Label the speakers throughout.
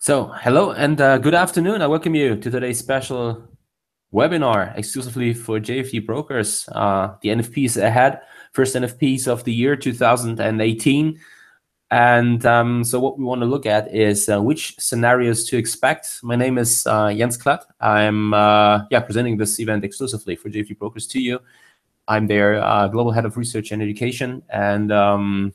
Speaker 1: So, hello and good afternoon. I welcome you to today's special webinar exclusively for JFD brokers. The NFPs ahead, first NFPs of the year 2018. And so what we want to look at is which scenarios to expect. My name is Jens Klatt. I'm presenting this event exclusively for JFD brokers to you. I'm their global head of research and education. And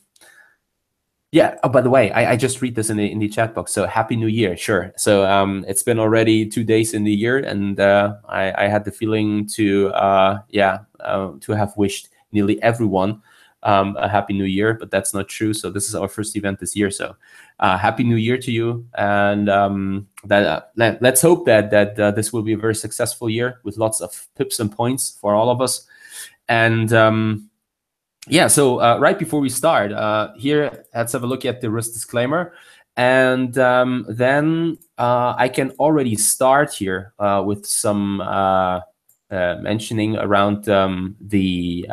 Speaker 1: yeah. Oh, by the way, I just read this in the chat box. So happy New Year, sure. So it's been already 2 days in the year, and I had the feeling to have wished nearly everyone a happy New Year, but that's not true. So this is our first event this year. So happy New Year to you, and let's hope that this will be a very successful year with lots of tips and points for all of us. And yeah, so right before we start, here, let's have a look at the risk disclaimer. And then I can already start here with some mentioning around the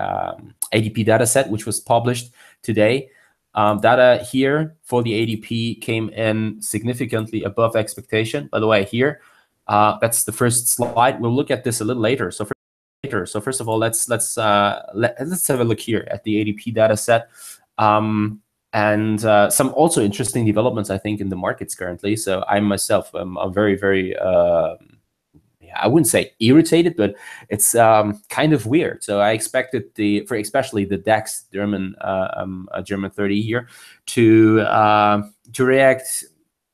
Speaker 1: ADP data set, which was published today. Data here for the ADP came in significantly above expectation. By the way, here, that's the first slide. We'll look at this a little later. So first of all, let's have a look here at the ADP data set, and some also interesting developments, I think, in the markets currently. So I myself am very I wouldn't say irritated, but it's kind of weird. So I expected especially the DAX German 30 here to react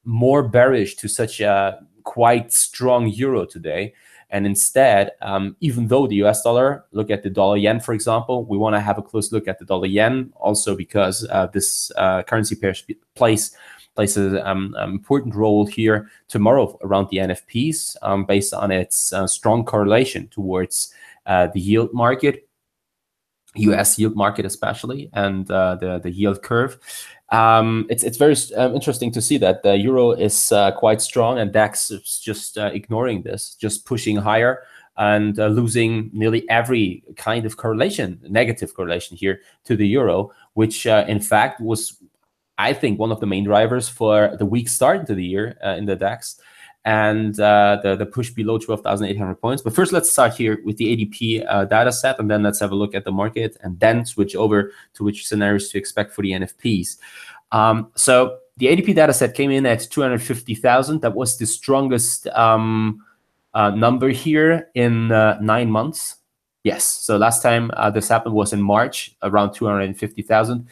Speaker 1: more bearish to such a quite strong euro today. And instead, even though the US dollar, look at the dollar yen, for example, we want to have a close look at the dollar yen also because this currency pair plays an important role here tomorrow around the NFPs based on its strong correlation towards the yield market, US yield market especially, and the yield curve. It's very interesting to see that the euro is quite strong and DAX is just ignoring this, just pushing higher and losing nearly every kind of correlation, negative correlation here to the euro, which in fact was, I think, one of the main drivers for the weak start to the year in the DAX and the push below 12,800 points. But first, let's start here with the ADP data set, and then let's have a look at the market and then switch over to which scenarios to expect for the NFPs. So the ADP data set came in at 250,000. That was the strongest number here in 9 months. Yes, so last time this happened was in March, around 250,000.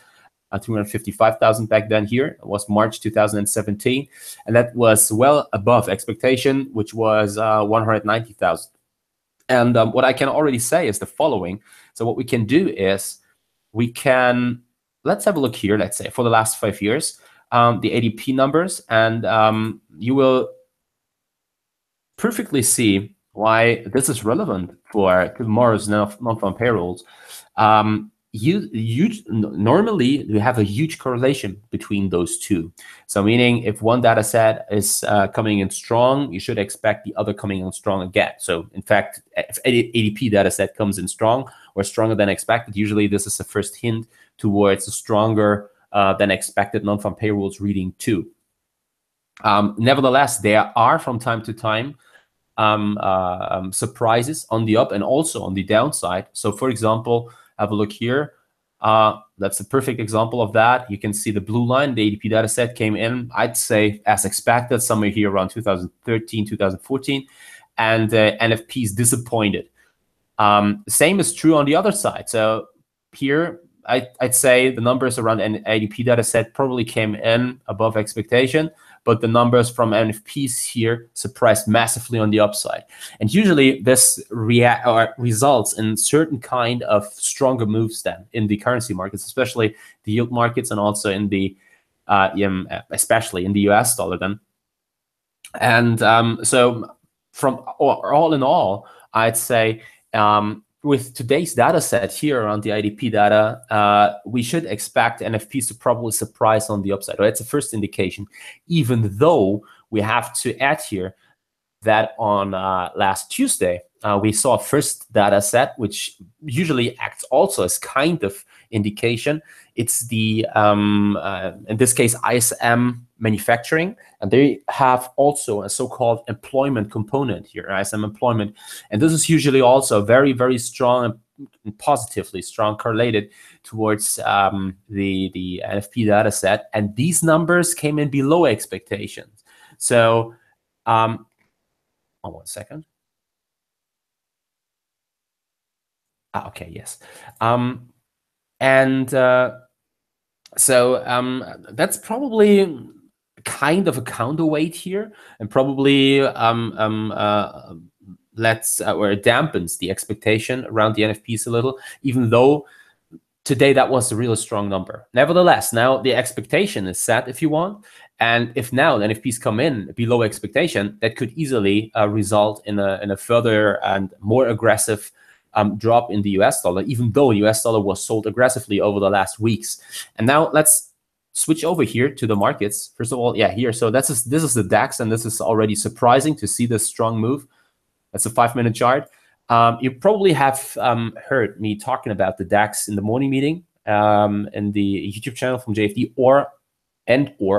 Speaker 1: 255,000 back then here. It was March 2017. And that was well above expectation, which was 190,000. And what I can already say is the following. So what we can do is let's have a look here, let's say, for the last 5 years, the ADP numbers, and you will perfectly see why this is relevant for tomorrow's non-farm payrolls. Normally we have a huge correlation between those two. So meaning if one data set is coming in strong, you should expect the other coming in strong again. So in fact, if ADP data set comes in strong or stronger than expected, usually this is the first hint towards a stronger than expected non-farm payrolls reading too. Nevertheless, there are from time to time surprises on the up and also on the downside. So for example, have a look here. That's a perfect example of that. You can see the blue line, the ADP data set came in, I'd say, as expected, somewhere here around 2013, 2014, and NFPs disappointed. Same is true on the other side. So here, I'd say the numbers around an ADP data set probably came in above expectation, but the numbers from NFPs here surprised massively on the upside. And usually this results in certain kind of stronger moves then in the currency markets, especially the yield markets and also in the, especially in the US dollar then. And so from all in all, I'd say with today's data set here around the ADP data, we should expect NFPs to probably surprise on the upside. Well, that's a first indication, even though we have to add here that on last Tuesday, we saw a first data set, which usually acts also as kind of indication. It's the, in this case, ISM manufacturing, and they have also a so-called employment component here, ISM employment, and this is usually also very, very strong and positively strong correlated towards the NFP data set, and these numbers came in below expectations. So, one second. Okay, yes. So that's probably kind of a counterweight here, and probably lets or dampens the expectation around the NFPs a little, even though today that was a really strong number. Nevertheless, now the expectation is set, if you want, and if now the NFPs come in below expectation, that could easily result in a further and more aggressive drop in the US dollar, even though US dollar was sold aggressively over the last weeks. And now let's switch over here to the markets. First of all, yeah, here. So this is the DAX, and this is already surprising to see this strong move. That's a 5-minute chart. You probably have heard me talking about the DAX in the morning meeting in the YouTube channel from JFD, or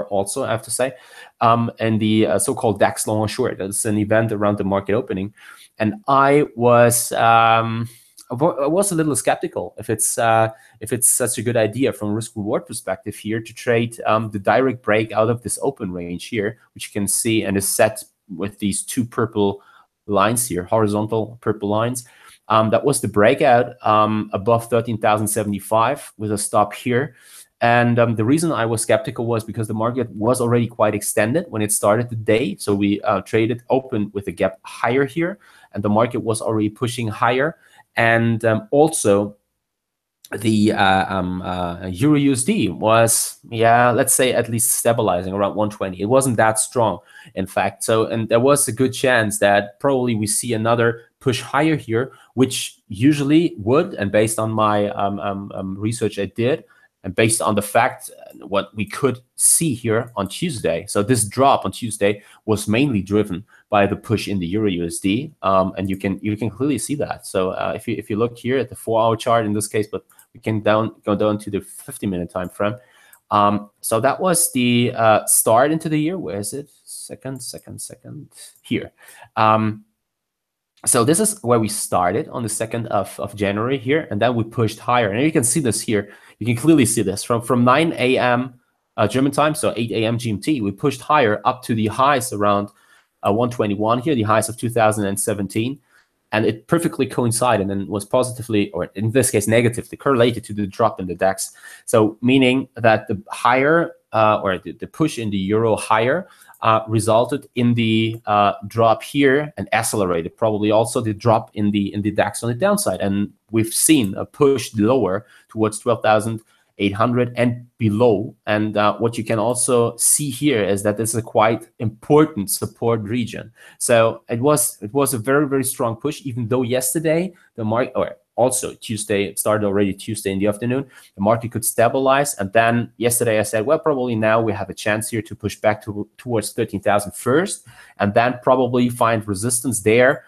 Speaker 1: also, I have to say, and the so-called DAX long or short. That's an event around the market opening. And I was a little skeptical if it's such a good idea from a risk-reward perspective here to trade the direct break out of this open range here, which you can see and is set with these two purple lines here, horizontal purple lines. That was the breakout above 13,075 with a stop here. And the reason I was skeptical was because the market was already quite extended when it started the day. So we traded open with a gap higher here, and the market was already pushing higher. And also the Euro USD was, let's say at least stabilizing around 120. It wasn't that strong, in fact. So, and there was a good chance that probably we see another push higher here, which usually would, and based on my research I did, and based on the fact what we could see here on Tuesday. So this drop on Tuesday was mainly driven by the push in the Euro USD, and you can clearly see that. So if you look here at the 4-hour chart in this case, but we can go down to the 50-minute time frame. So that was the start into the year. Where is it? Second here. So this is where we started on the 2nd of January here, and then we pushed higher. And you can see this here. You can clearly see this from 9 a.m. German time, so 8 a.m. GMT. We pushed higher up to the highs around 121 here, the highs of 2017. And it perfectly coincided and was positively, or in this case, negatively correlated to the drop in the DAX. So meaning that the higher, or the push in the euro higher, resulted in the drop here and accelerated probably also the drop in the DAX on the downside. And we've seen a push lower towards 12,800 and below. And what you can also see here is that this is a quite important support region. So it was a very, very strong push, even though yesterday the market, or also Tuesday, it started already Tuesday in the afternoon, the market could stabilize. And then yesterday I said, well, probably now we have a chance here to push back towards 13,000 first, and then probably find resistance there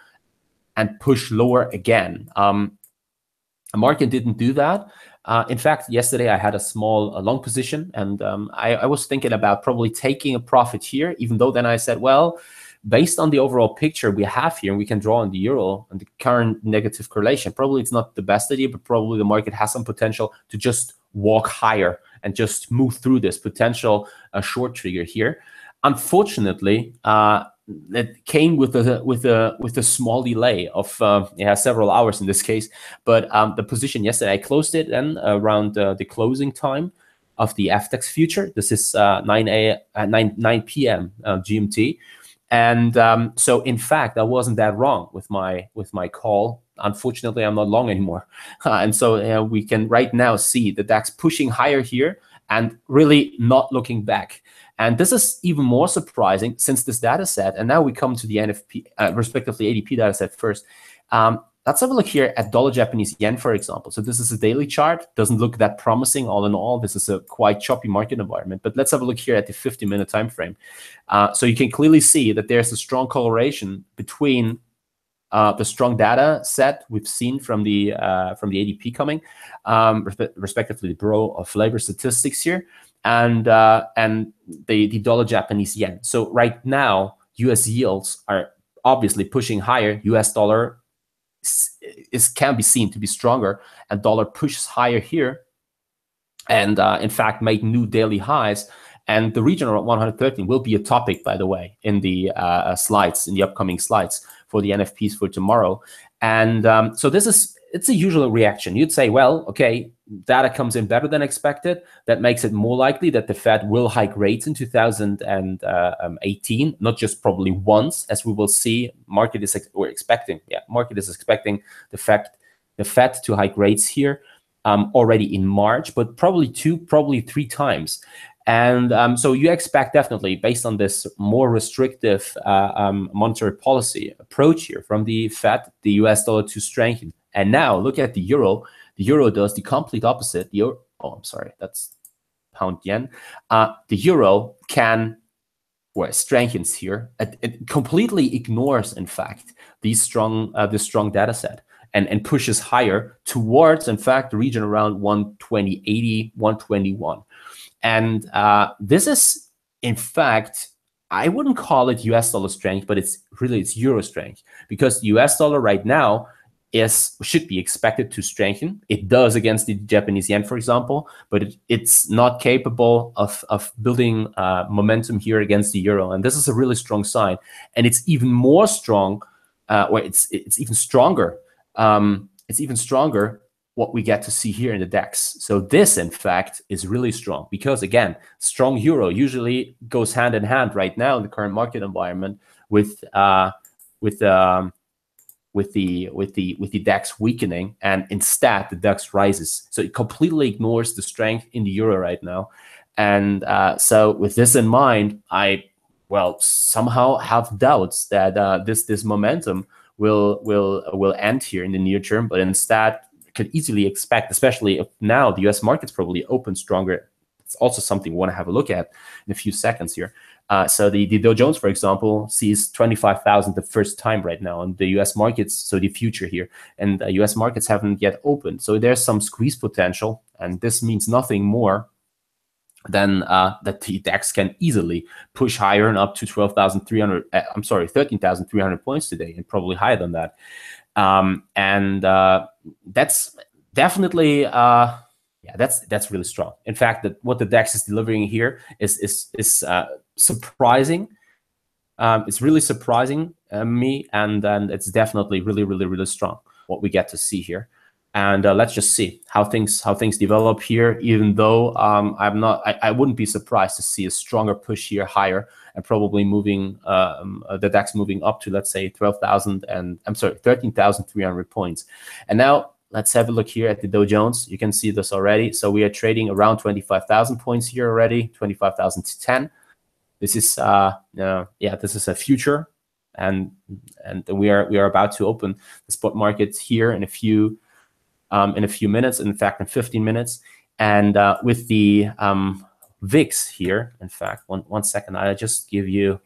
Speaker 1: and push lower again. The market didn't do that. In fact, yesterday I had a small long position, and I was thinking about probably taking a profit here, even though then I said, well, based on the overall picture we have here, and we can draw on the euro and the current negative correlation, probably it's not the best idea, but probably the market has some potential to just walk higher and just move through this potential short trigger here. Unfortunately, it came with a small delay of several hours in this case. But the position yesterday, I closed it then around the closing time of the FTX future. This is 9 p.m. GMT. And so, in fact, I wasn't that wrong with my call. Unfortunately, I'm not long anymore. And so we can right now see the DAX pushing higher here and really not looking back. And this is even more surprising since this data set, and now we come to the NFP, respectively ADP data set first. Let's have a look here at dollar Japanese yen, for example. So this is a daily chart. Doesn't look that promising all in all. This is a quite choppy market environment. But let's have a look here at the 50-minute time frame. So you can clearly see that there's a strong correlation between the strong data set we've seen from the ADP coming, respectively the Bureau of Labor Statistics here, and the dollar Japanese yen. So right now, US yields are obviously pushing higher. US dollar can be seen to be stronger, and dollar pushes higher here, and in fact made new daily highs. And the region around 113 will be a topic, by the way, in the slides, in the upcoming slides for the NFPs for tomorrow. And so it's a usual reaction. You'd say, well, okay, data comes in better than expected. That makes it more likely that the Fed will hike rates in 2018, not just probably once, as we will see. Market is expecting the Fed to hike rates here already in March, but probably 2, probably 3 times. And so you expect, definitely, based on this more restrictive monetary policy approach here from the Fed, the US dollar to strengthen. And now look at the euro. The euro does the complete opposite. That's pound yen. The euro strengthens here. It completely ignores, in fact, this strong data set, and pushes higher towards, in fact, the region around 120.80, 121. And this is, in fact, I wouldn't call it US dollar strength, but it's euro strength, because the US dollar right now should be expected to strengthen. It does against the Japanese yen, for example, but it's not capable of building momentum here against the euro. And this is a really strong sign. And it's even more strong, it's even stronger. It's even stronger what we get to see here in the DAX. So this, in fact, is really strong, because again, strong euro usually goes hand in hand right now in the current market environment with the DAX weakening, and instead the DAX rises. So it completely ignores the strength in the euro right now. And so with this in mind, I somehow have doubts that this momentum will end here in the near term, but instead could easily expect, especially if now the US market's probably open stronger. It's also something we want to have a look at in a few seconds here. So the Dow Jones, for example, sees 25,000 the first time right now on the US markets, so the future here. And the US markets haven't yet opened. So there's some squeeze potential, and this means nothing more than that the DAX can easily push higher and up to 13,300 points today, and probably higher than that. That's definitely that's really strong. In fact, what the DAX is delivering here is surprising. It's really surprising me, and it's definitely really strong what we get to see here. And let's just see how things develop here. Even though I wouldn't be surprised to see a stronger push here higher, and probably moving the DAX moving up to, let's say, 13,300 points. And now let's have a look here at the Dow Jones. You can see this already. So we are trading around 25,000 points here already, 25,010. This is this is a future, and we are about to open the spot market here in a few minutes. In fact, in 15 minutes, and with the VIX here. In fact, one second, I'll just give you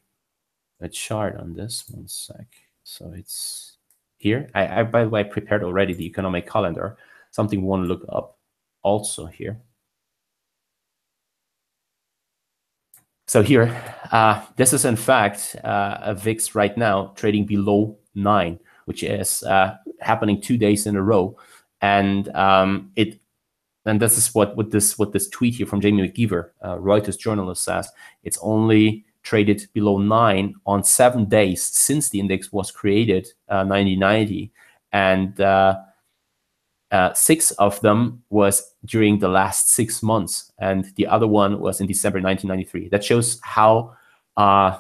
Speaker 1: a chart on this. 1 sec. So it's here. I by the way prepared already the economic calendar. Something we want to look up also here. So here, this is in fact a VIX right now trading below 9, which is happening 2 days in a row, and this is what this tweet here from Jamie McGeever, Reuters journalist, says. It's only traded below 9 on 7 days since the index was created, 1990, and 6 of them was during the last 6 months, and the other one was in December 1993. That shows how calm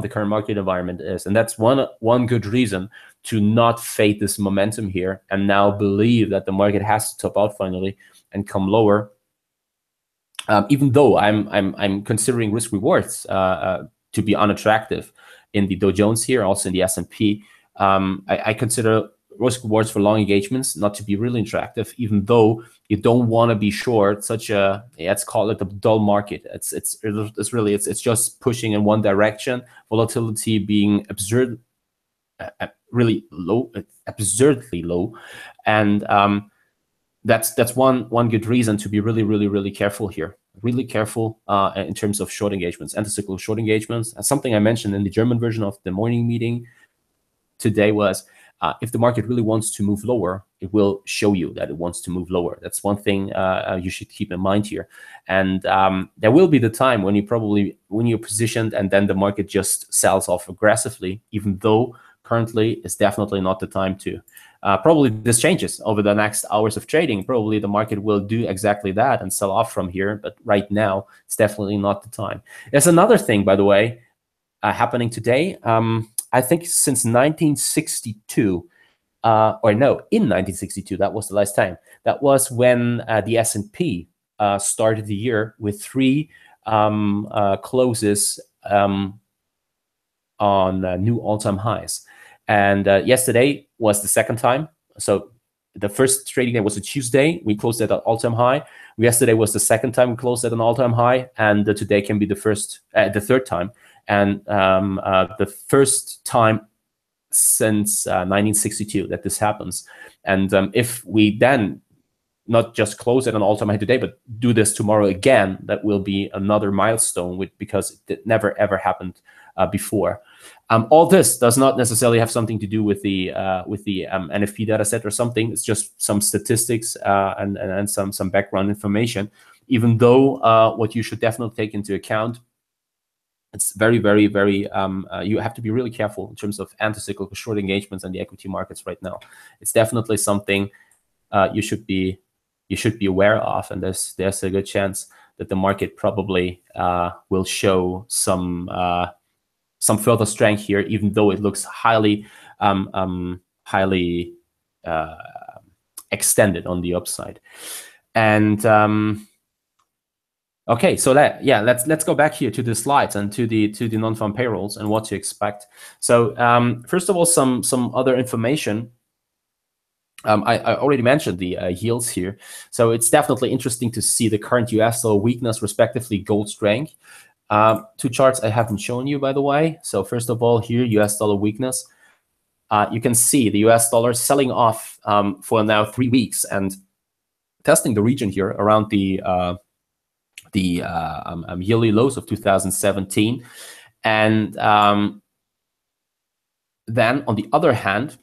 Speaker 1: the current market environment is, and that's one good reason to not fade this momentum here and now believe that the market has to top out finally and come lower. Even though I'm considering risk rewards to be unattractive in the Dow Jones here, also in the S&P, I consider risk rewards for long engagements not to be really attractive, even though you don't want to be short such a, let's call it a dull market. It's just pushing in one direction, volatility being really low, absurdly low, and that's one good reason to be really careful here. Really careful in terms of short engagements, anti-cyclical short engagements. And something I mentioned in the German version of the morning meeting today was, if the market really wants to move lower, it will show you that it wants to move lower. That's one thing you should keep in mind here. And there will be the time when you're positioned and then the market just sells off aggressively, even though currently is definitely not the time to. Probably this changes over the next hours of trading. Probably the market will do exactly that and sell off from here. But right now, it's definitely not the time. There's another thing, by the way, happening today. I think since 1962, or no, in 1962, that was the last time. That was when the S&P started the year with 3 closes on new all-time highs. And yesterday was the second time. So the first trading day was a Tuesday. We closed at an all-time high. Yesterday was the second time we closed at an all-time high, and today can be the third time, and the first time since 1962 that this happens. And if we then not just close at an all-time high today, but do this tomorrow again, that will be another milestone, because it never ever happened before. All this does not necessarily have something to do with the NFP data set or something. It's just some statistics and some background information. Even though what you should definitely take into account, it's very you have to be really careful in terms of anti-cyclical short engagements in the equity markets right now. It's definitely something you should be aware of, and there's a good chance that the market probably will show some further strength here, even though it looks highly extended on the upside. And okay, so let's go back here to the slides and to the non-farm payrolls and what to expect. So first of all, some other information. I already mentioned the yields here. So it's definitely interesting to see the current US dollar weakness, respectively gold strength. 2 charts I haven't shown you, by the way. So first of all, here, US dollar weakness. You can see the US dollar selling off for now 3 weeks and testing the region here around the yearly lows of 2017. And then on the other hand,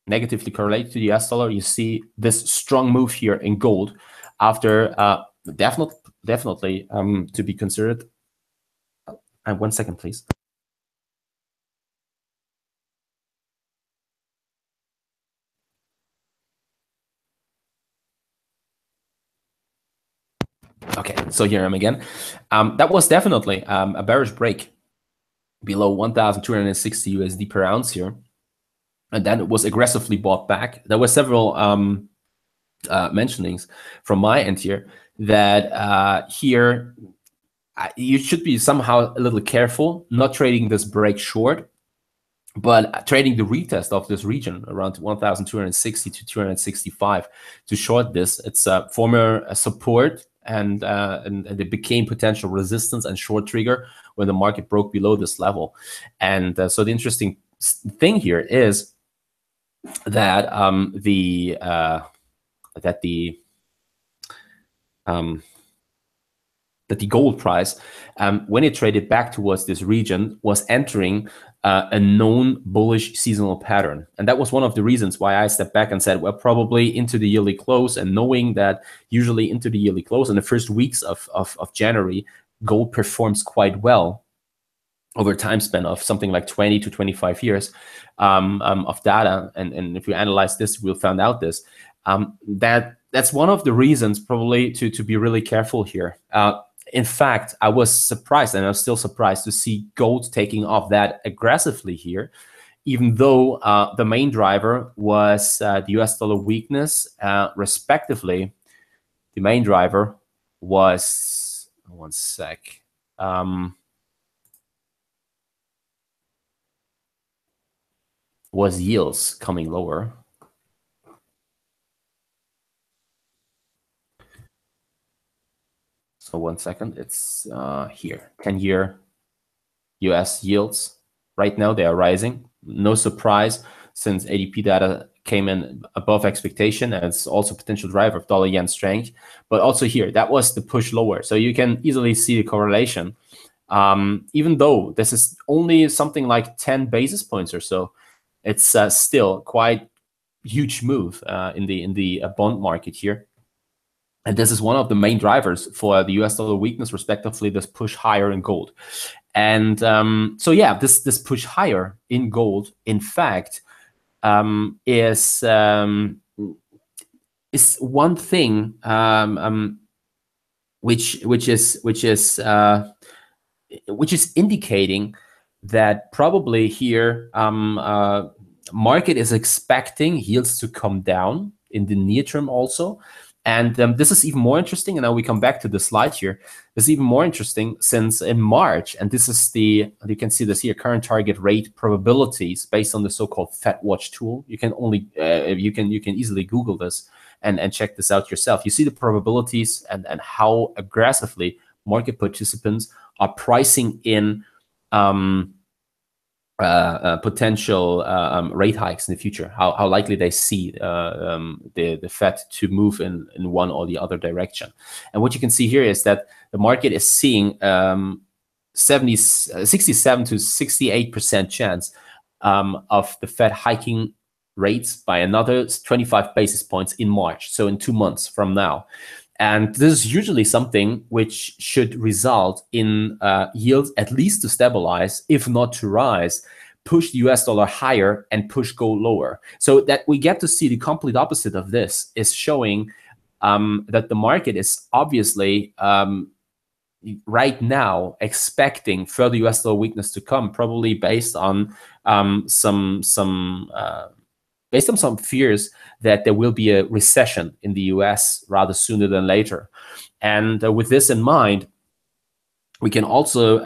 Speaker 1: negatively correlated to the US dollar, you see this strong move here in gold after definitely to be considered. 1 second, please. Okay, so here I am again. That was definitely a bearish break below 1,260 USD per ounce here. And then it was aggressively bought back. There were several mentionings from my end here that here you should be somehow a little careful, not trading this break short, but trading the retest of this region around 1,260 to 265 to short this. It's a former support, and it became potential resistance and short trigger when the market broke below this level. And so the interesting thing here is that the gold price, when it traded back towards this region, was entering a known bullish seasonal pattern. And that was one of the reasons why I stepped back and said, well, probably into the yearly close, and knowing that usually into the yearly close in the first weeks of January, gold performs quite well over a time span of something like 20 to 25 years of data. And if you analyze this, we'll find out this. That's one of the reasons probably to be really careful here. In fact, I was surprised, and I'm still surprised, to see gold taking off that aggressively here, even though the main driver was the US dollar weakness, respectively. The main driver was, one sec, was yields coming lower. So 1 second, it's here, 10-year US yields. Right now they are rising. No surprise, since ADP data came in above expectation, and it's also a potential driver of dollar yen strength. But also here, that was the push lower. So you can easily see the correlation. Even though this is only something like 10 basis points or so, it's still quite huge move in the bond market here. And this is one of the main drivers for the US dollar weakness, respectively, this push higher in gold. And so, yeah, this push higher in gold, in fact, is one thing which is indicating that probably here market is expecting yields to come down in the near term also. And this is even more interesting, and now we come back to the slide here. This is even more interesting since in March, and this is you can see this here, current target rate probabilities based on the so-called FedWatch tool. You can only you can easily Google this and check this out yourself. You see the probabilities and how aggressively market participants are pricing in potential rate hikes in the future, how likely they see the Fed to move in one or the other direction. And what you can see here is that the market is seeing 67 to 68% chance of the Fed hiking rates by another 25 basis points in March, so in 2 months from now. And this is usually something which should result in yields at least to stabilize, if not to rise, push the US dollar higher and push gold lower. So that we get to see the complete opposite of this is showing that the market is obviously right now expecting further US dollar weakness to come, probably based on some fears that there will be a recession in the US rather sooner than later. And with this in mind, we can also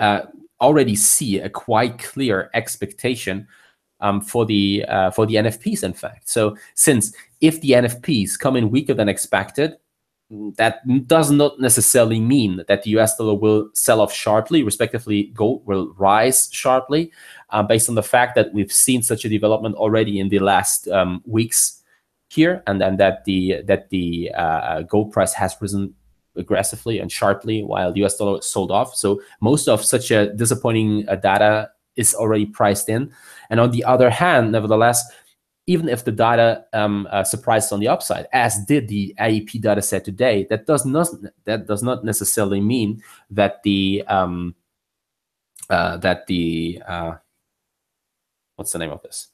Speaker 1: already see a quite clear expectation for the NFPs, in fact. So since if the NFPs come in weaker than expected, that does not necessarily mean that the US dollar will sell off sharply, respectively, gold will rise sharply, based on the fact that we've seen such a development already in the last weeks here, and then that the gold price has risen aggressively and sharply while the US dollar sold off. So most of such a disappointing data is already priced in. And on the other hand, nevertheless, even if the data surprised on the upside, as did the ADP data set today, that does not necessarily mean that the what's the name of this?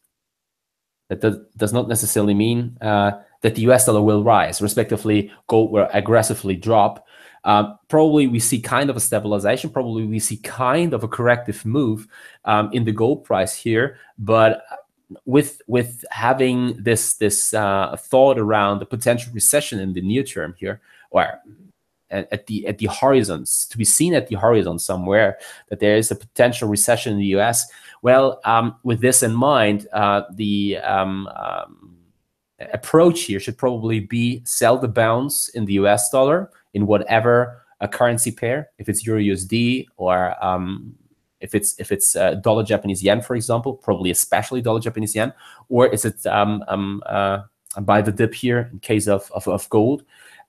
Speaker 1: That does not necessarily mean that the US dollar will rise. Respectively, gold will aggressively drop. Probably we see kind of a stabilization. Probably we see kind of a corrective move in the gold price here, but with having this thought around the potential recession in the near term here, or at the horizons, to be seen at the horizon somewhere, that there is a potential recession in the US. Well, with this in mind, the approach here should probably be sell the bounce in the US dollar in whatever a currency pair, if it's Euro USD or if it's dollar Japanese yen, for example, probably especially dollar Japanese yen, or is it buy the dip here in case of gold.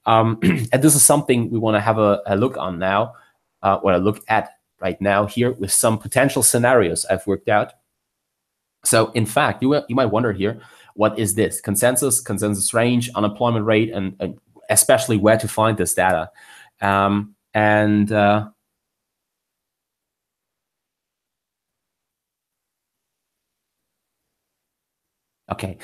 Speaker 1: And this is something we want to have a look on now, or a look at right now here with some potential scenarios I've worked out. So in fact, you might wonder here, what is this? Consensus range, unemployment rate, and especially where to find this data. Okay.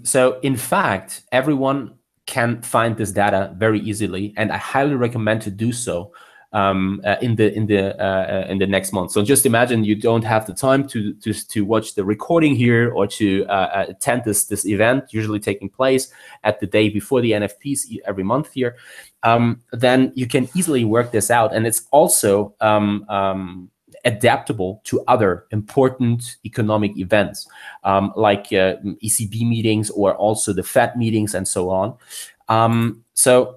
Speaker 1: So in fact, everyone can find this data very easily, and I highly recommend to do so in the next month. So just imagine you don't have the time to watch the recording here or to attend this event, usually taking place at the day before the NFPs every month here. Then you can easily work this out, and it's also adaptable to other important economic events, like ECB meetings or also the Fed meetings and so on. So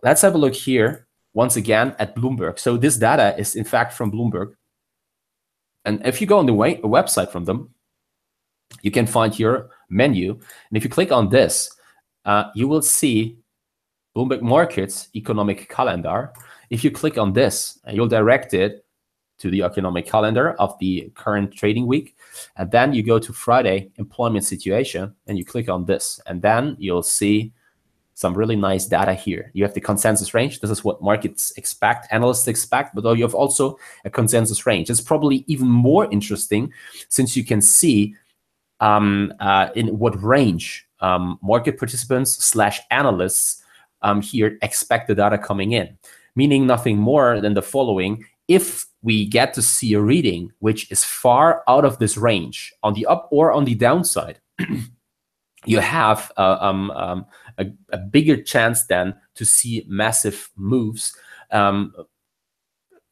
Speaker 1: let's have a look here once again at Bloomberg. So this data is in fact from Bloomberg. And if you go on the website from them, you can find your menu. And if you click on this, you will see Bloomberg Markets Economic Calendar. If you click on this, you'll direct it to the economic calendar of the current trading week. And then you go to Friday employment situation and you click on this. And then you'll see some really nice data here. You have the consensus range. This is what markets expect, analysts expect, but you have also a consensus range. It's probably even more interesting since you can see in what range market participants / analysts here expect the data coming in, meaning nothing more than the following. If we get to see a reading which is far out of this range on the up or on the downside, you have a bigger chance then to see massive moves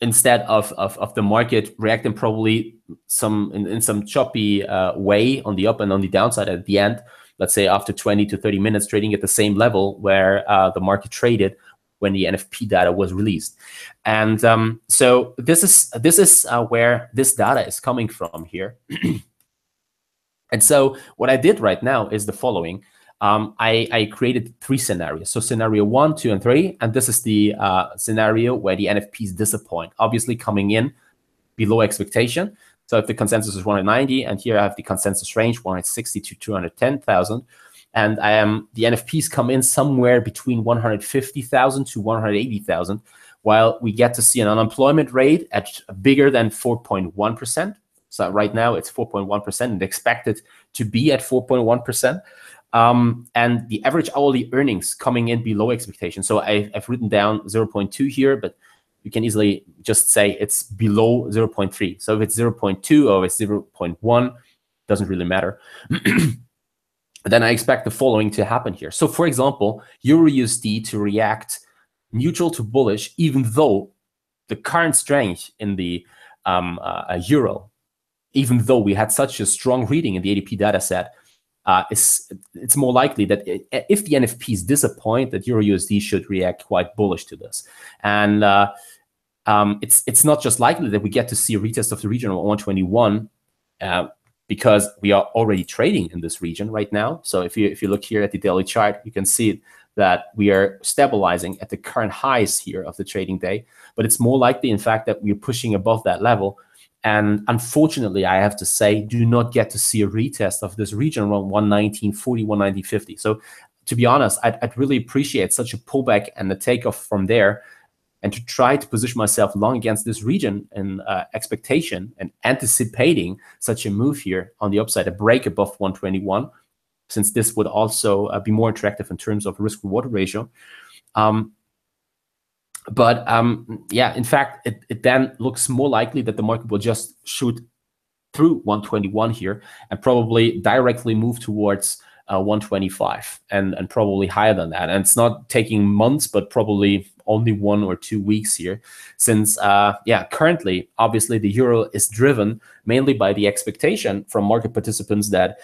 Speaker 1: instead of the market reacting probably in some choppy way on the up and on the downside at the end. Let's say after 20 to 30 minutes trading at the same level where the market traded when the NFP data was released. And so this is where this data is coming from here. And so what I did right now is the following. I created 3 scenarios. So scenario 1, 2, and 3. And this is the scenario where the NFPs disappoint, obviously coming in below expectation. So if the consensus is 190, and here I have the consensus range, 160 to 210,000. And the NFPs come in somewhere between 150,000 to 180,000, while we get to see an unemployment rate at bigger than 4.1%. So right now it's 4.1% and expected to be at 4.1%. And the average hourly earnings coming in below expectation. So I've written down 0.2 here, but you can easily just say it's below 0.3. So if it's 0.2 or it's 0.1, doesn't really matter. Then I expect the following to happen here. So for example, EURUSD to react neutral to bullish, even though the current strength in the euro, even though we had such a strong reading in the ADP data set, it's more likely that if the NFPs disappoint, that EURUSD should react quite bullish to this. And it's not just likely that we get to see a retest of the region of 121 because we are already trading in this region right now. So if you look here at the daily chart, you can see that we are stabilizing at the current highs here of the trading day. But it's more likely, in fact, that we're pushing above that level. And unfortunately, I have to say, do not get to see a retest of this region around 119.40, 119.50. So to be honest, I'd really appreciate such a pullback and the takeoff from there, and to try to position myself long against this region in expectation and anticipating such a move here on the upside, a break above 121, since this would also be more attractive in terms of risk-reward ratio. But yeah, in fact, it then looks more likely that the market will just shoot through 121 here and probably directly move towards 125 and probably higher than that. And it's not taking months, but probably only 1 or 2 weeks here, since yeah, currently, obviously, the euro is driven mainly by the expectation from market participants that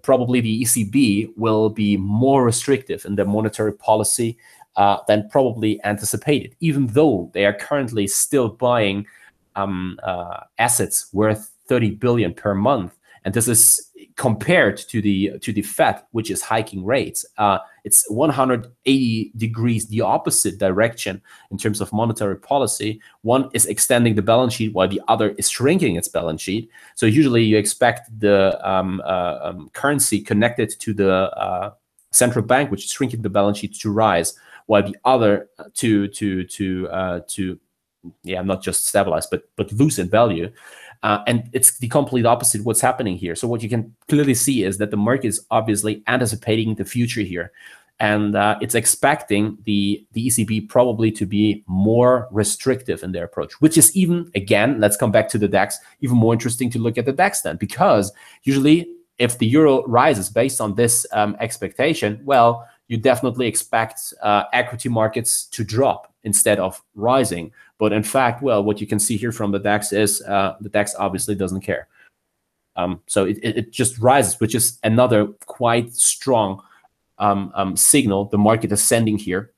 Speaker 1: probably the ECB will be more restrictive in their monetary policy than probably anticipated, even though they are currently still buying assets worth 30 billion per month. And this is compared to the Fed, which is hiking rates. It's 180 degrees the opposite direction in terms of monetary policy. One is extending the balance sheet while the other is shrinking its balance sheet. So usually you expect the currency connected to the central bank, which is shrinking the balance sheet, to rise, while the other to yeah, not just stabilize, but lose in value. And it's the complete opposite of what's happening here. So what you can clearly see is that the market is obviously anticipating the future here. And it's expecting the ECB probably to be more restrictive in their approach, which is even, again, let's come back to the DAX, even more interesting to look at the DAX then, because usually if the euro rises based on this expectation, well, you definitely expect equity markets to drop instead of rising. But in fact, well, what you can see here from the DAX is the DAX obviously doesn't care. So it just rises, which is another quite strong signal the market is sending here.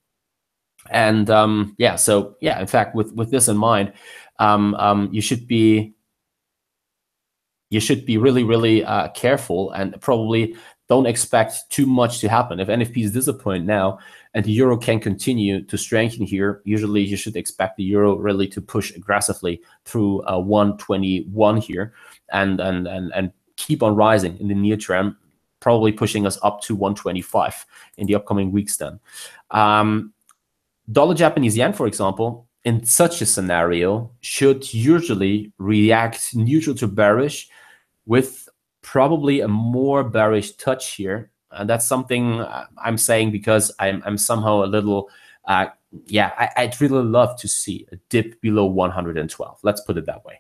Speaker 1: And yeah, so yeah, in fact, with this in mind, you should be you should be really, really careful and probably don't expect too much to happen. If NFPs disappoint now and the euro can continue to strengthen here, usually you should expect the euro really to push aggressively through 121 here and keep on rising in the near term, probably pushing us up to 125 in the upcoming weeks then. Dollar Japanese yen, for example, in such a scenario should usually react neutral to bearish with probably a more bearish touch here. And that's something I'm saying because I'm somehow a little, I'd really love to see a dip below 112. Let's put it that way.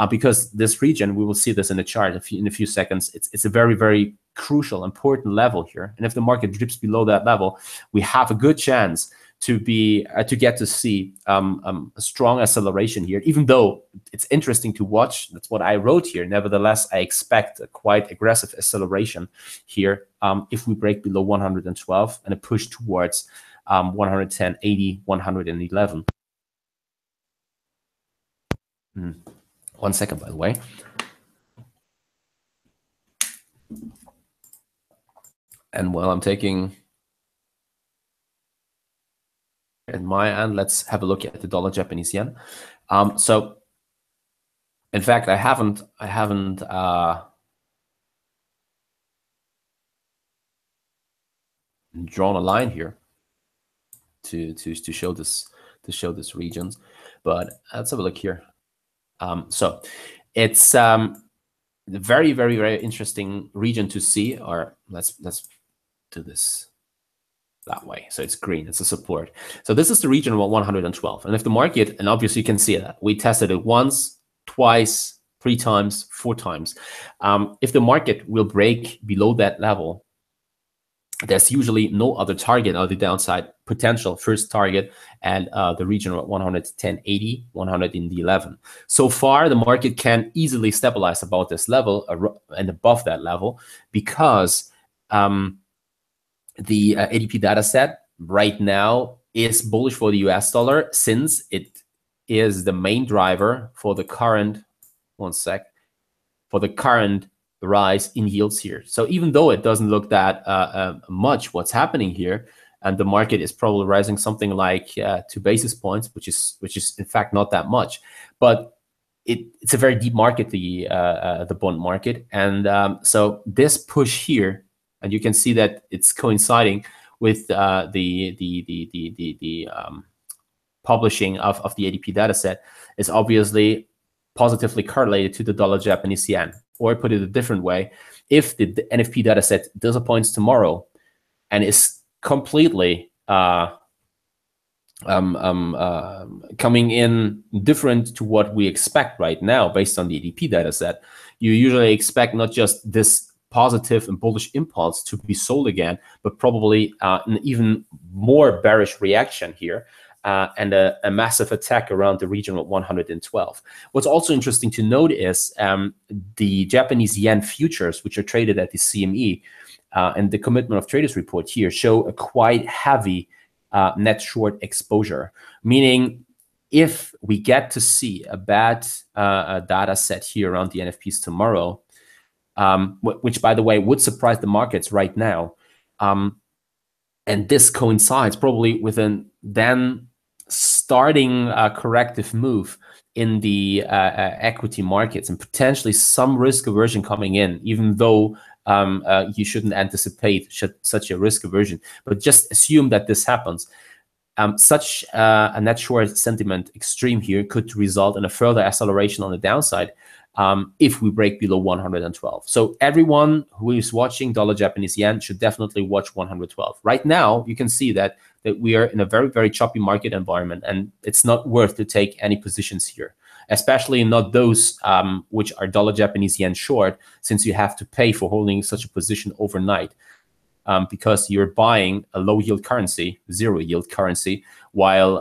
Speaker 1: Because this region, we will see this in the chart in a few seconds, it's a very, very crucial, important level here. And if the market dips below that level, we have a good chance to get to see a strong acceleration here, even though it's interesting to watch. That's what I wrote here. Nevertheless, I expect a quite aggressive acceleration here if we break below 112 and a push towards 110.80, 111. 1 second, by the way. And while I'm taking at my end, let's have a look at the dollar Japanese yen. So in fact, I haven't drawn a line here to show this regions, but let's have a look here. So it's a very, very, very interesting region to see. Or let's do this that way. So it's green, it's a support. So this is the region of 112. And if the market, and obviously you can see that we tested it once, twice, 3 times, 4 times. If the market will break below that level, there's usually no other target on the downside potential. First target and the region of 110.80, 111. So far, the market can easily stabilize about this level and above that level because the ADP data set right now is bullish for the US dollar, since it is the main driver for the current, for the current rise in yields here. So even though it doesn't look that much what's happening here, and the market is probably rising something like 2 basis points, which is in fact not that much, but it's a very deep market, the bond market. And so this push here, and you can see that it's coinciding with the publishing of the ADP dataset, is obviously positively correlated to the dollar Japanese yen. Or put it a different way, if the NFP dataset disappoints tomorrow and is completely coming in different to what we expect right now based on the ADP dataset, you usually expect not just this positive and bullish impulse to be sold again, but probably an even more bearish reaction here and a massive attack around the region of 112. What's also interesting to note is the Japanese yen futures, which are traded at the CME, and the commitment of traders report here show a quite heavy net short exposure, meaning if we get to see a bad data set here around the NFPs tomorrow, which, by the way, would surprise the markets right now. And this coincides probably with an then starting corrective move in the equity markets, and potentially some risk aversion coming in, even though you shouldn't anticipate such a risk aversion. But just assume that this happens. Such a net short sentiment extreme here could result in a further acceleration on the downside if we break below 112. So everyone who is watching dollar Japanese yen should definitely watch 112. Right now, you can see that we are in a very, very choppy market environment, and it's not worth to take any positions here, especially not those which are dollar Japanese yen short, since you have to pay for holding such a position overnight. Because you're buying a low yield currency, zero yield currency, while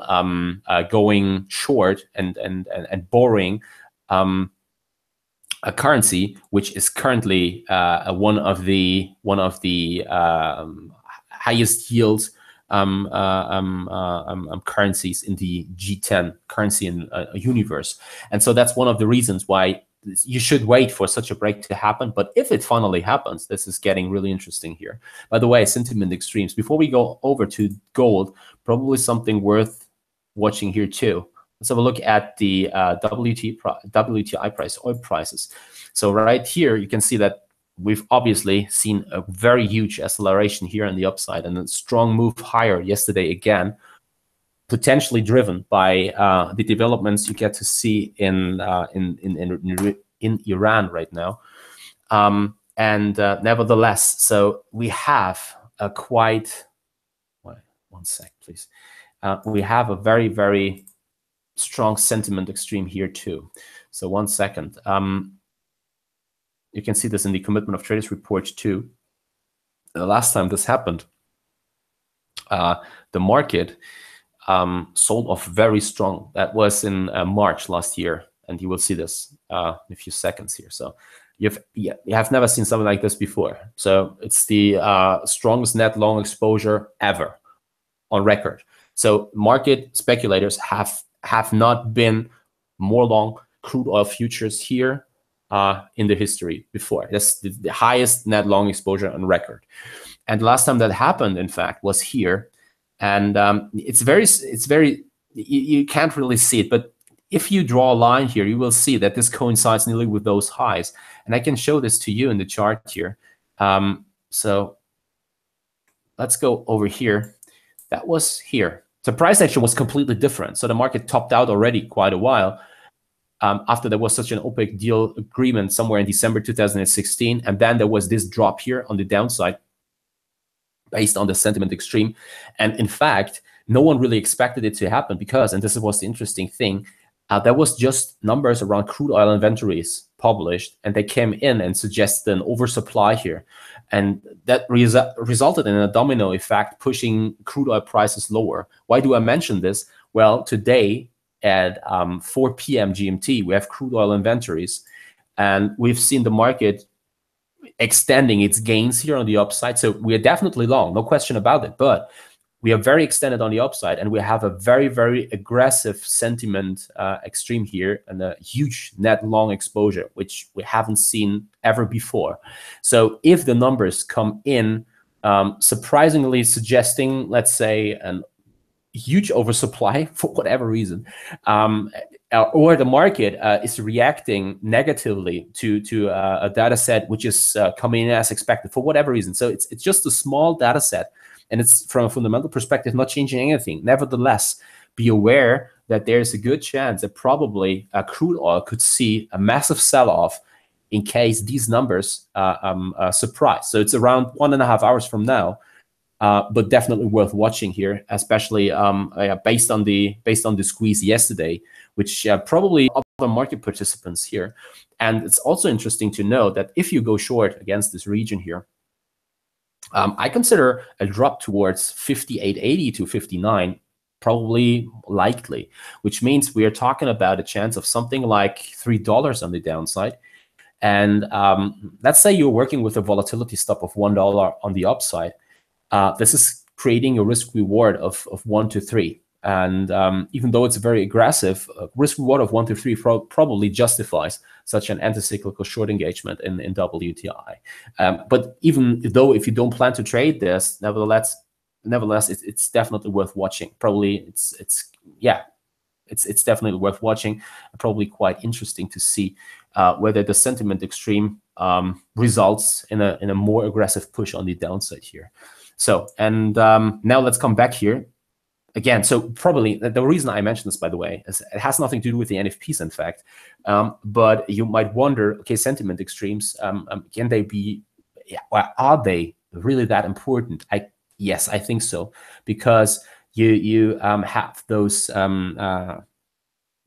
Speaker 1: going short and borrowing a currency which is currently one of the highest yield currencies in the G10 currency universe. And so that's one of the reasons why you should wait for such a break to happen. But if it finally happens, this is getting really interesting here. By the way, sentiment extremes. Before we go over to gold, probably something worth watching here too. Let's have a look at the WTI price, oil prices. So right here, you can see that we've obviously seen a very huge acceleration here on the upside and a strong move higher yesterday again, potentially driven by the developments you get to see in Iran right now. Nevertheless, so we have a quite, one sec, please. We have a very, very strong sentiment extreme here too. So 1 second. You can see this in the commitment of traders report too. The last time this happened, the market sold off very strong. That was in March last year, and you will see this in a few seconds here. So you have never seen something like this before. So it's the strongest net long exposure ever on record. So market speculators have not been more long crude oil futures here in the history before. That's the highest net long exposure on record. And the last time that happened, in fact, was here. And it's very, you can't really see it, but if you draw a line here, you will see that this coincides nearly with those highs. And I can show this to you in the chart here. So let's go over here. That was here. So price action was completely different. So the market topped out already quite a while after there was such an OPEC deal agreement somewhere in December 2016. And then there was this drop here on the downside based on the sentiment extreme. And in fact, no one really expected it to happen because, and this was the interesting thing, there was just numbers around crude oil inventories published, and they came in and suggested an oversupply here. And that resulted in a domino effect, pushing crude oil prices lower. Why do I mention this? Well, today at 4 p.m. GMT, we have crude oil inventories, and we've seen the market extending its gains here on the upside. So we are definitely long, no question about it, but we are very extended on the upside, and we have a very, very aggressive sentiment extreme here and a huge net long exposure, which we haven't seen ever before. So if the numbers come in surprisingly suggesting, let's say, a huge oversupply for whatever reason, or the market is reacting negatively to a data set which is coming in as expected for whatever reason. So it's just a small data set, and it's from a fundamental perspective not changing anything. Nevertheless, be aware that there's a good chance that probably crude oil could see a massive sell-off in case these numbers surprise. So it's around 1.5 hours from now. But definitely worth watching here, especially based on the squeeze yesterday, which probably other market participants here. And it's also interesting to know that if you go short against this region here, I consider a drop towards 58.80 to 59 probably likely, which means we are talking about a chance of something like $3 on the downside. And let's say you're working with a volatility stop of $1 on the upside. This is creating a risk reward of 1 to 3. And even though it's very aggressive, risk reward of 1 to 3 probably justifies such an anti-cyclical short engagement in WTI. But even though if you don't plan to trade this, nevertheless, it's definitely worth watching. Probably it's definitely worth watching. Probably quite interesting to see whether the sentiment extreme results in a more aggressive push on the downside here. So, and now let's come back here again. So probably the reason I mentioned this, by the way, is it has nothing to do with the NFPs, in fact. But you might wonder, okay, sentiment extremes, can they be, are they really that important? Yes, I think so, because you have those,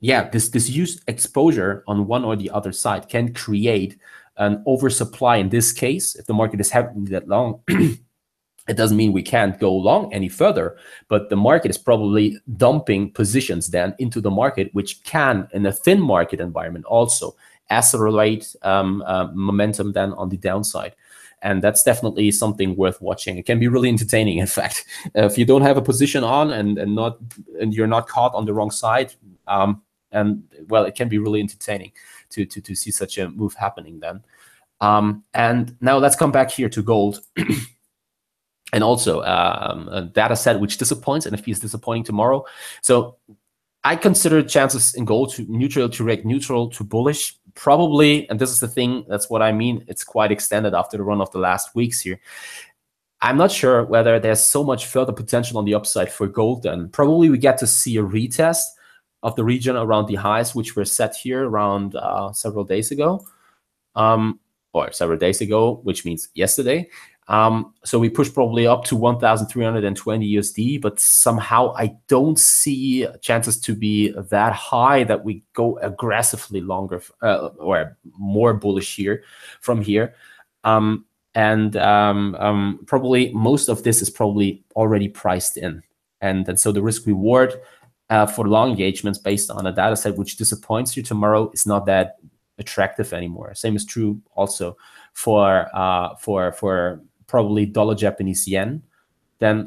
Speaker 1: this huge exposure on one or the other side can create an oversupply. In this case, if the market is heavily that long, it doesn't mean we can't go long any further, but the market is probably dumping positions then into the market, which can, in a thin market environment, also accelerate momentum then on the downside. And that's definitely something worth watching. It can be really entertaining, in fact. If you don't have a position on and you're not caught on the wrong side, and well, it can be really entertaining to see such a move happening then. And now let's come back here to gold. And also a data set which disappoints. NFP is disappointing tomorrow. So I consider chances in gold to neutral to reg neutral to bullish. Probably, and this is the thing, that's what I mean, it's quite extended after the run of the last weeks here. I'm not sure whether there's so much further potential on the upside for gold then. Probably we get to see a retest of the region around the highs, which were set here around several days ago. Or several days ago, which means yesterday. So we push probably up to 1,320 USD, but somehow I don't see chances to be that high that we go aggressively longer or more bullish here from here. Probably most of this is probably already priced in. And so the risk reward for long engagements based on a data set which disappoints you tomorrow is not that attractive anymore. Same is true also for probably dollar Japanese yen. Then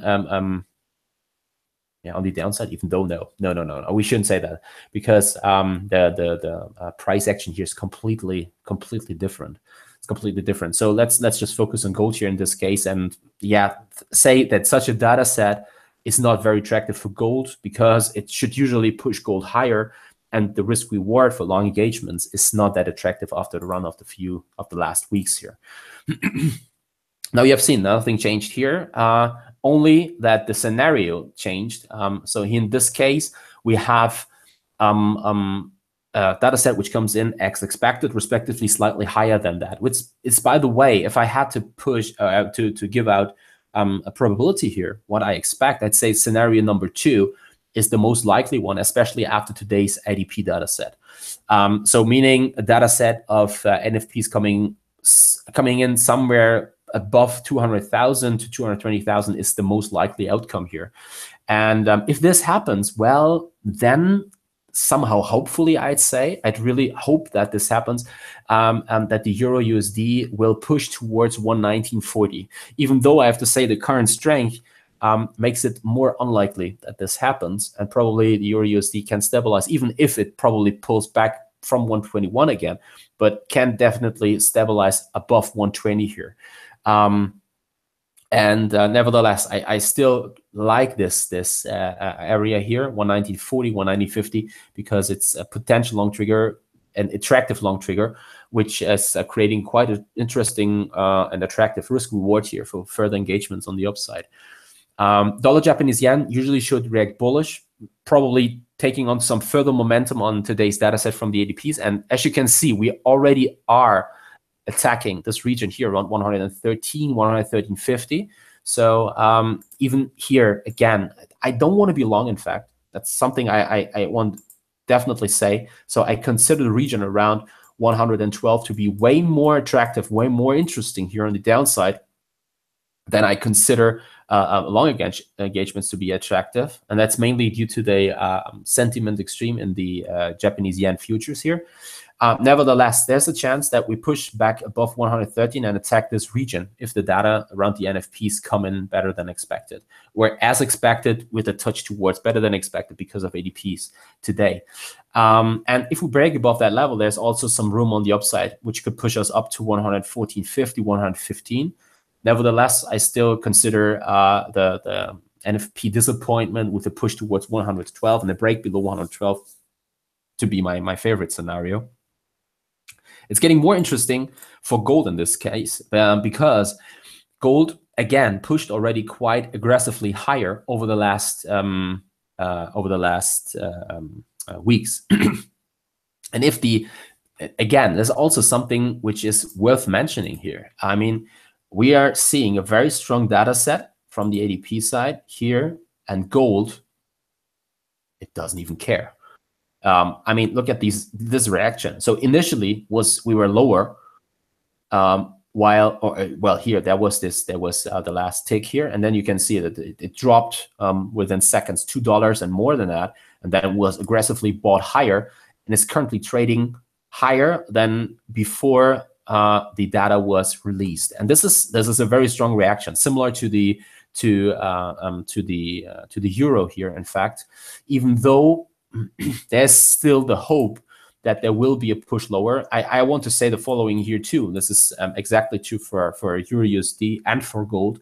Speaker 1: yeah, on the downside, even though no, we shouldn't say that, because the price action here is completely different. It's completely different. So let's just focus on gold here in this case, and yeah, say that such a data set is not very attractive for gold because it should usually push gold higher. And the risk reward for long engagements is not that attractive after the run of the last weeks here. Now you have seen nothing changed here, only that the scenario changed. So in this case, we have a data set which comes in as expected, respectively slightly higher than that. Which is, by the way, if I had to push to give out a probability here, what I expect, I'd say scenario number 2 is the most likely one, especially after today's ADP data set. So meaning a data set of NFPs coming in somewhere above 200,000 to 220,000 is the most likely outcome here. And if this happens, well, then somehow, hopefully, I'd really hope that this happens, that the Euro USD will push towards 119.40. Even though I have to say the current strength makes it more unlikely that this happens, and probably the Euro USD can stabilize, even if it probably pulls back from 121 again, but can definitely stabilize above 120 here. Nevertheless, I still like this area here, 119.40, 119.50, because it's a potential long trigger, an attractive long trigger, which is creating quite an interesting and attractive risk reward here for further engagements on the upside. Dollar Japanese yen usually should react bullish, probably taking on some further momentum on today's data set from the ADPs. And as you can see, we already are attacking this region here around 113, 113.50. So even here, again, I don't want to be long, in fact. That's something I want to definitely say. So I consider the region around 112 to be way more attractive, way more interesting here on the downside than I consider long engagements to be attractive. And that's mainly due to the sentiment extreme in the Japanese yen futures here. Nevertheless, there's a chance that we push back above 113 and attack this region if the data around the NFPs come in better than expected, or as expected with a touch towards better than expected because of ADPs today. And if we break above that level, there's also some room on the upside, which could push us up to 114.50, 115. Nevertheless, I still consider the NFP disappointment with a push towards 112 and a break below 112 to be my favorite scenario. It's getting more interesting for gold in this case because gold, again, pushed already quite aggressively higher over the last weeks. And again, there's also something which is worth mentioning here. I mean, we are seeing a very strong data set from the ADP side here, and gold, it doesn't even care. I mean, look at this reaction. So initially we were lower, here there was the last tick here, and then you can see that it dropped within seconds, $2 and more than that, and then it was aggressively bought higher, and is currently trading higher than before the data was released. And this is a very strong reaction, similar to the euro here. In fact, even though there's still the hope that there will be a push lower. I want to say the following here too. This is exactly true for EURUSD and for gold.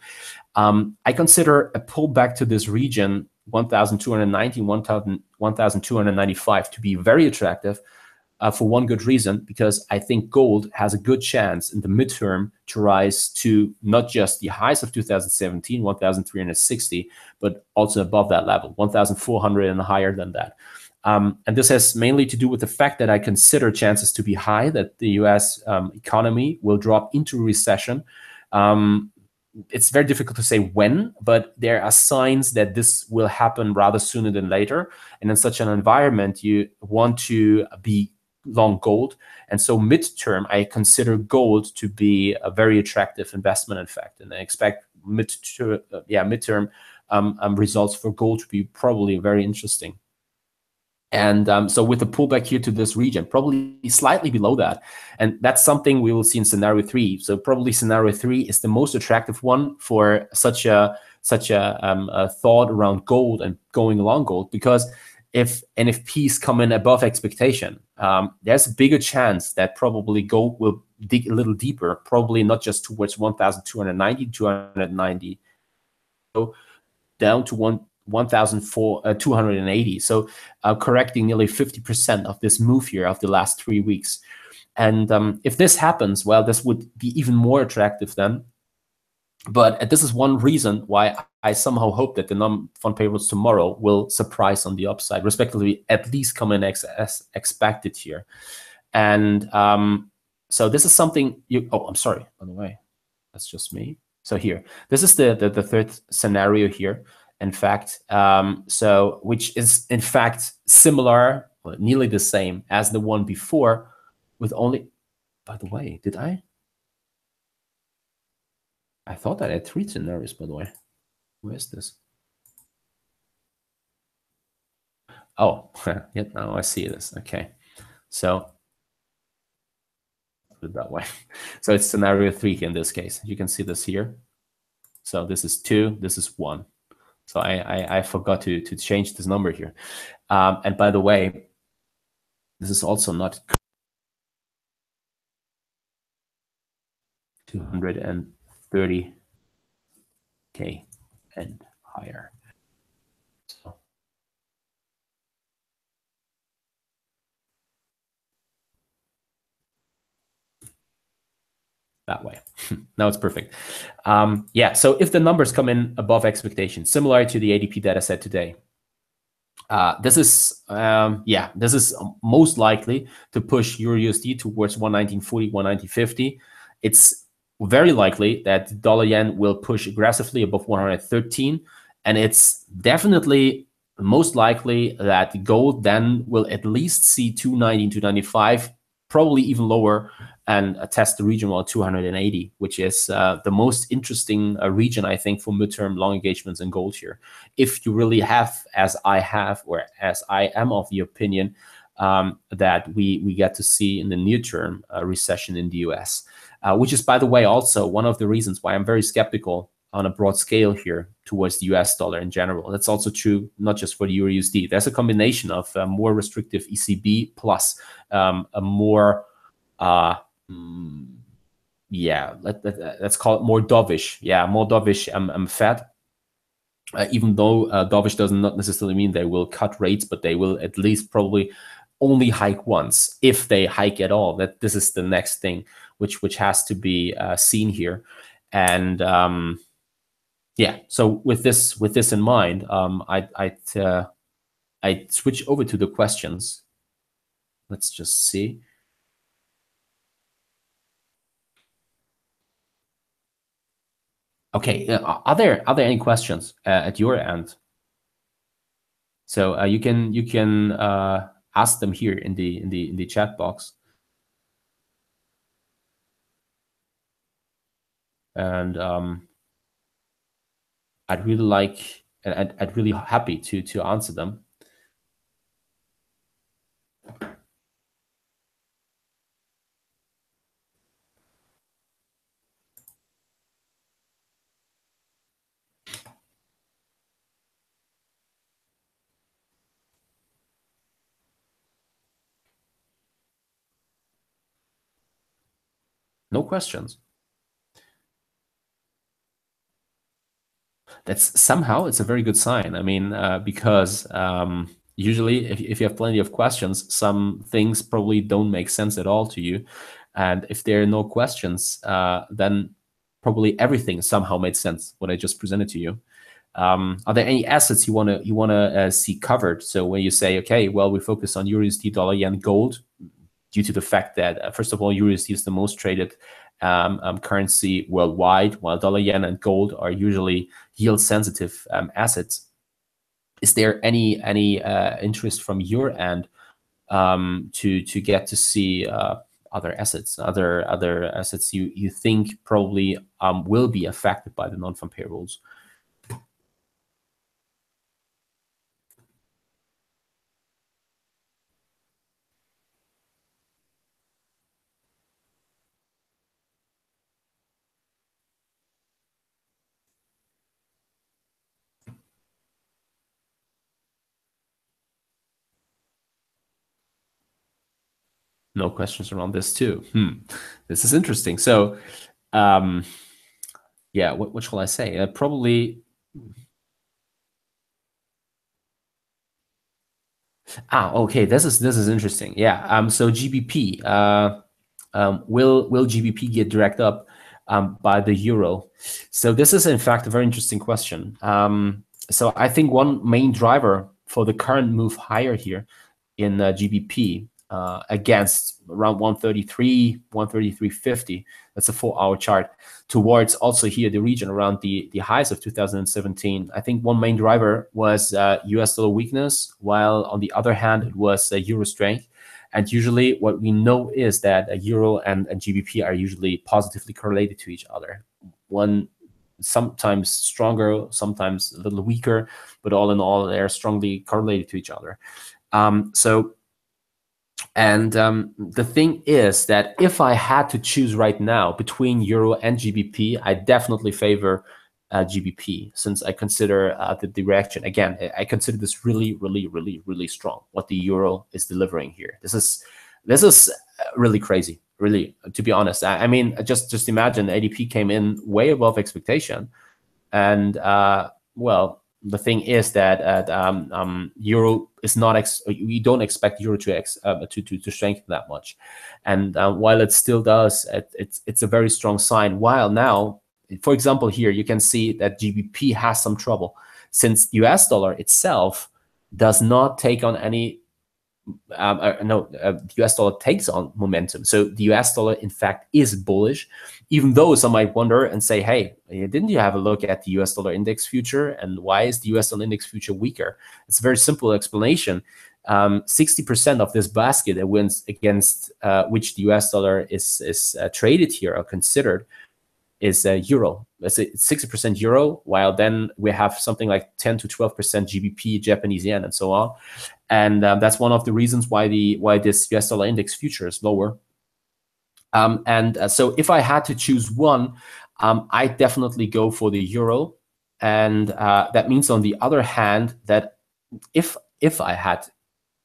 Speaker 1: I consider a pullback to this region 1,290, 1,295 to be very attractive. For one good reason, because I think gold has a good chance in the midterm to rise to not just the highs of 2017, 1,360, but also above that level, 1,400 and higher than that. And this has mainly to do with the fact that I consider chances to be high that the US economy will drop into recession. It's very difficult to say when, but there are signs that this will happen rather sooner than later. And in such an environment, you want to be long gold. And so midterm, I consider gold to be a very attractive investment, in fact. And I expect midterm results for gold to be probably very interesting. And so with the pullback here to this region, probably slightly below that. And that's something we will see in scenario 3. So probably scenario 3 is the most attractive one for such a thought around gold and going long gold, because if NFPs come in above expectation, there's a bigger chance that probably gold will dig a little deeper, probably not just towards 1,290, 290, down to 1,280. So correcting nearly 50% of this move here of the last 3 weeks. And if this happens, well, this would be even more attractive then. But this is one reason why I somehow hope that the non-fund payrolls tomorrow will surprise on the upside, respectively, at least come in as expected here. And so this is something you, oh, I'm sorry, by the way, that's just me. So here, this is the third scenario here, in fact, so which is in fact similar, or nearly the same as the one before, with only, by the way, did I thought I had 3 scenarios, by the way. Where is this? Oh, yeah, now I see this. Okay, so put it that way. So it's scenario 3 in this case. You can see this here. So this is 2, this is 1. So I forgot to change this number here. And by the way, this is also not 230K and higher. So that way. Now it's perfect. Yeah, so if the numbers come in above expectations, similar to the ADP data set today, this is most likely to push EURUSD towards 119.40, 119.50. It's very likely that dollar yen will push aggressively above 113, and it's definitely most likely that gold then will at least see 290, 295, probably even lower, and test the region around 280, which is the most interesting region, I think, for midterm long engagements in gold here. If you really have, as I have, or as I am of the opinion, that we get to see in the near term a recession in the US, which is, by the way, also one of the reasons why I'm very skeptical on a broad scale here towards the US dollar in general. That's also true not just for the EURUSD. There's a combination of more restrictive ECB plus a more let's call it more dovish. Yeah, more dovish Fed. Even though dovish does not necessarily mean they will cut rates, but they will at least probably only hike once, if they hike at all. That this is the next thing which has to be seen here. And yeah, so with this in mind, I'd switch over to the questions. Let's just see. Okay, are there any questions at your end? So you can ask them here in the chat box, and I'd really like, and I'd really happy to answer them. No questions. That's somehow it's a very good sign. I mean, because usually if you have plenty of questions, some things probably don't make sense at all to you. And if there are no questions, then probably everything somehow made sense, what I just presented to you. Are there any assets you wanna see covered? So when you say, okay, well, we focus on USD, dollar, yen, gold, due to the fact that first of all, USD is the most traded currency worldwide, while dollar, yen, and gold are usually yield sensitive assets. Is there any interest from your end to get to see other assets, other assets you think probably will be affected by the non-farm payrolls? No questions around this too. This is interesting. So, yeah, what shall I say? Probably. Okay. This is interesting. Yeah. So GBP. Will GBP get dragged up by the euro? So this is in fact a very interesting question. So I think one main driver for the current move higher here in GBP against around 133, 133.50. That's a 4-hour chart towards also here the region around the highs of 2017. I think one main driver was US dollar weakness, while on the other hand, it was euro strength. And usually what we know is that a euro and GBP are usually positively correlated to each other. One sometimes stronger, sometimes a little weaker, but all in all, they're strongly correlated to each other. The thing is that if I had to choose right now between euro and GBP, I definitely favor GBP, since I consider the direction. Again, I consider this really, really, really, really strong, what the euro is delivering here. This is really crazy, really, to be honest. I mean, just imagine ADP came in way above expectation. And well, the thing is that euro is not we don't expect euro to strengthen that much, and while it still does, it's a very strong sign. While now, for example, here you can see that GBP has some trouble, since the US dollar itself does not take on any. The US dollar takes on momentum. So the US dollar, in fact, is bullish, even though some might wonder and say, hey, didn't you have a look at the US dollar index future? And why is the US dollar index future weaker? It's a very simple explanation. 60% of this basket that wins against which the US dollar is traded here or considered is euro. Let's say 60% euro, while then we have something like 10 to 12% GBP, Japanese yen, and so on. And that's one of the reasons why this US dollar index future is lower. So if I had to choose one, I definitely go for the euro. And that means, on the other hand, that if I had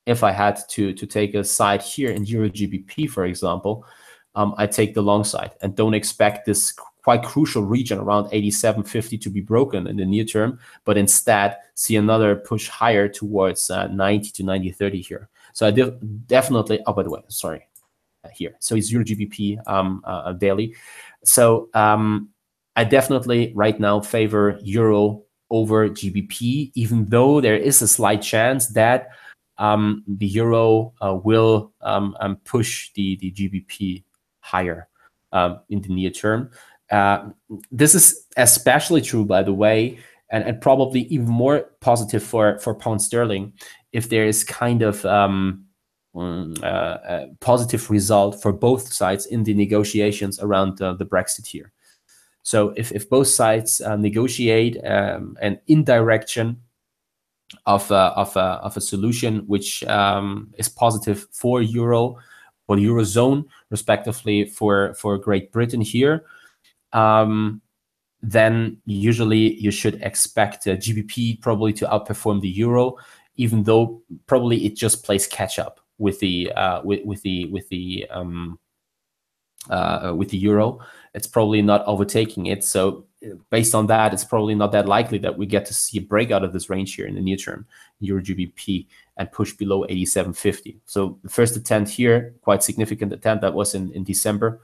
Speaker 1: to take a side here in euro GBP, for example, I take the long side and don't expect this quite crucial region around 87.50 to be broken in the near term, but instead see another push higher towards 90 to 90.30 here. So I definitely, oh, by the way, sorry, here. So it's Euro GBP daily. So I definitely right now favor Euro over GBP, even though there is a slight chance that the Euro will push the GBP higher in the near term. This is especially true, by the way, and probably even more positive for pound sterling, if there is kind of a positive result for both sides in the negotiations around the Brexit here. So if both sides negotiate an in direction of a solution which is positive for euro or the eurozone, respectively for Great Britain here, then usually you should expect GBP probably to outperform the euro, even though probably it just plays catch up with the with the euro. It's probably not overtaking it. So based on that, it's probably not that likely that we get to see a breakout of this range here in the near term, Euro GBP, and push below 87.50. So the first attempt here, quite significant attempt, that was in December,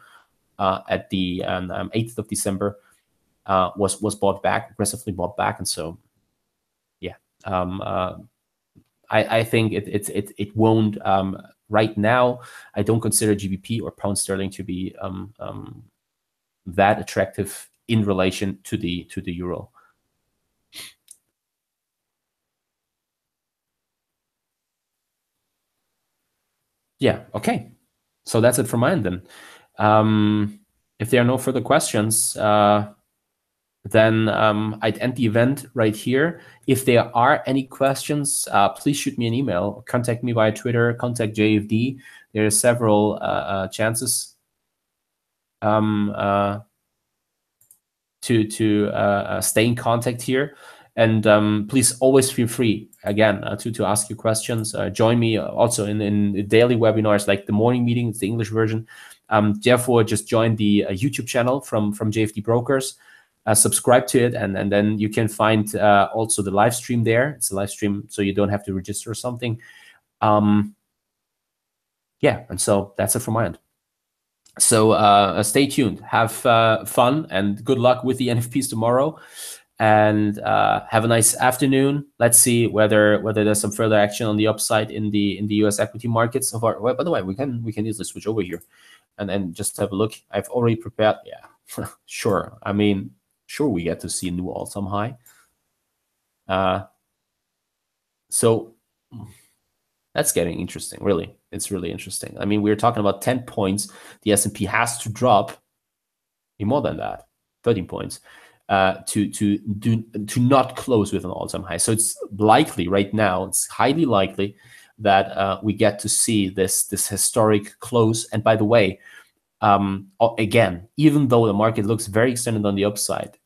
Speaker 1: at the 8th of December, was bought back, aggressively bought back. And so, yeah, I think it won't, right now. I don't consider GBP or pound sterling to be that attractive in relation to the euro. Yeah, okay. So that's it from mine then. If there are no further questions, then I'd end the event right here. If there are any questions, please shoot me an email, contact me via Twitter, contact JFD. There are several chances to stay in contact here. And please always feel free, again, to ask your questions. Join me also in daily webinars, like the morning meeting. It's the English version. Therefore, just join the YouTube channel from JFD Brokers. Subscribe to it, and then you can find also the live stream there. It's a live stream, so you don't have to register or something. Yeah, and so that's it from my end. So stay tuned, have fun, and good luck with the NFPs tomorrow. And have a nice afternoon. Let's see whether there's some further action on the upside in the US equity markets. So far, well, by the way, we can easily switch over here and just have a look. I've already prepared. Yeah, sure. I mean, sure, we get to see a new all-time high. So that's getting interesting. Really, it's really interesting. I mean, we're talking about 10 points. The S&P has to drop more than that, 13 points. To not close with an all-time high. So it's likely right now, it's highly likely that we get to see this historic close. And by the way, again, even though the market looks very extended on the upside,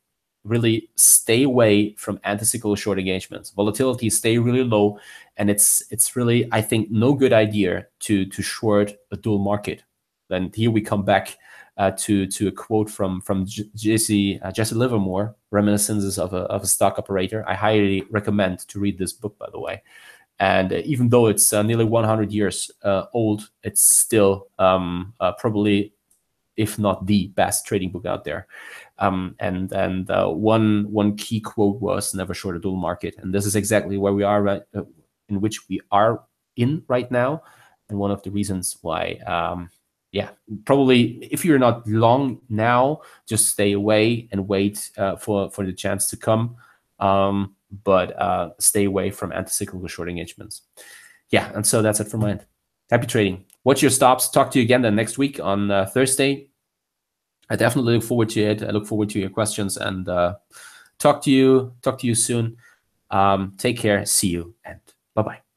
Speaker 1: really stay away from anti-cyclical short engagements. Volatility stay really low, and it's really, I think, no good idea to short a dual market. Then here we come back to a quote from Jesse Livermore, Reminiscences of a Stock Operator. I highly recommend to read this book, by the way. And even though it's nearly 100 years old, it's still probably, if not the best trading book out there. And one key quote was, "Never short a dual market." And this is exactly where we are, in which we are in right now, and one of the reasons why. Yeah, probably if you're not long now, just stay away and wait for the chance to come. But stay away from anti-cyclical short engagements. Yeah, and so that's it from my end. Happy trading. Watch your stops. Talk to you again then next week on Thursday. I definitely look forward to it. I look forward to your questions, and talk to you soon. Take care. See you, and bye-bye.